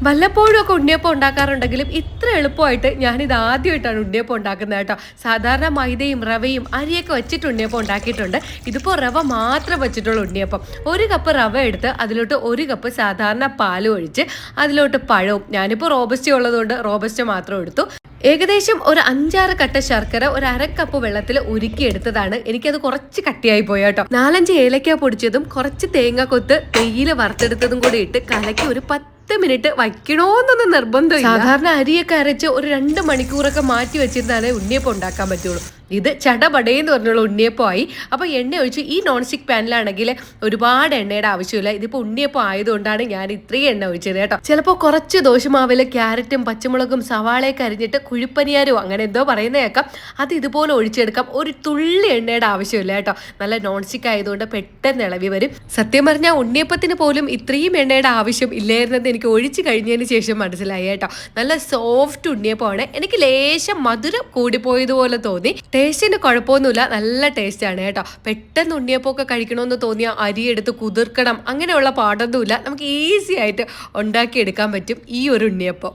വല്ലപ്പോഴും ഒക്കെ ഉണ്ണിയപ്പം ഉണ്ടാക്കാറുണ്ടെങ്കിലും ഇത്ര എളുപ്പമായിട്ട് ഞാനിത് ആദ്യമായിട്ടാണ് ഉണ്ണിയപ്പം ഉണ്ടാക്കുന്നത് കേട്ടോ. സാധാരണ മൈദയും റവയും അരിയൊക്കെ വെച്ചിട്ട് ഉണ്ണിയപ്പം ഉണ്ടാക്കിയിട്ടുണ്ട്. ഇതിപ്പോൾ റവ മാത്രം വെച്ചിട്ടുള്ള ഉണ്ണിയപ്പം. 1 കപ്പ് റവ എടുത്ത് അതിലോട്ട് 1 കപ്പ് സാധാരണ പാലും ഒഴിച്ച് അതിലോട്ട് പഴവും, ഞാനിപ്പോൾ റോബസ്റ്റ ഉള്ളതുകൊണ്ട് റോബസ്റ്റ മാത്രം എടുത്തു. ഏകദേശം ഒരു 5-6 കട്ട ശർക്കര ഒരു 1/2 കപ്പ് വെള്ളത്തിൽ ഉരുക്കിയെടുത്തതാണ്. എനിക്കത് കുറച്ച് കട്ടിയായി പോയി കേട്ടോ. 4-5 ഏലക്ക പൊടിച്ചതും കുറച്ച് തേങ്ങ കൊത്ത് തേയില വറുത്തെടുത്തതും കൂടി ഇട്ട് കലക്കി ഒരു 10 മിനിറ്റ് വയ്ക്കണോന്നൊന്നും നിർബന്ധമില്ല. സാധാരണ അരിയൊക്കെ അരച്ച് ഒരു 2 മണിക്കൂറൊക്കെ മാറ്റി വെച്ചിരുന്നാലേ ഉണ്ണിയപ്പം ഉണ്ടാക്കാൻ പറ്റുള്ളൂ. ഇത് ചടപടയെന്ന് പറഞ്ഞുള്ള ഉണ്ണിയപ്പമായി. അപ്പോൾ എണ്ണ ഒഴിച്ച് ഈ നോൺ സ്റ്റിക്ക് പാനിലാണെങ്കിൽ ഒരുപാട് എണ്ണയുടെ ആവശ്യമില്ല. ഇതിപ്പോൾ ഉണ്ണിയപ്പം ആയതുകൊണ്ടാണ് ഞാൻ ഇത്രയും എണ്ണ ഒഴിച്ചത് കേട്ടോ. ചിലപ്പോൾ കുറച്ച് ദോശമാവിൽ ക്യാരറ്റും പച്ചമുളകും സവാളയൊക്കെ അരിഞ്ഞിട്ട് കുഴിപ്പനിയാരോ അങ്ങനെ എന്തോ പറയുന്ന കേൾക്കാം. അത് ഇതുപോലെ ഒഴിച്ചെടുക്കാം. ഒരു തുള്ളി എണ്ണയുടെ ആവശ്യമില്ല കേട്ടോ. നല്ല നോൺ സ്റ്റിക്ക് ആയതുകൊണ്ട് പെട്ടെന്ന് ഇളവി വരും. സത്യം പറഞ്ഞാൽ ഉണ്ണിയപ്പത്തിന് പോലും ഇത്രയും എണ്ണയുടെ ആവശ്യം ഇല്ലായിരുന്നത് എനിക്ക് ഒഴിച്ച് കഴിഞ്ഞതിന് ശേഷം മനസ്സിലായി കേട്ടോ. നല്ല സോഫ്റ്റ് ഉണ്ണിയപ്പമാണ്. എനിക്ക് ലേശം മധുരം കൂടിപ്പോയതുപോലെ തോന്നി. ടേസ്റ്റിന് കുഴപ്പമൊന്നുമില്ല, നല്ല ടേസ്റ്റാണ് കേട്ടോ. പെട്ടെന്ന് ഉണ്ണിയപ്പമൊക്കെ കഴിക്കണമെന്ന് തോന്നിയാൽ അരി എടുത്ത് കുതിർക്കണം അങ്ങനെയുള്ള പാടൊന്നുമില്ല. നമുക്ക് ഈസി ആയിട്ട് ഉണ്ടാക്കിയെടുക്കാൻ പറ്റും ഈ ഒരു ഉണ്ണിയപ്പം.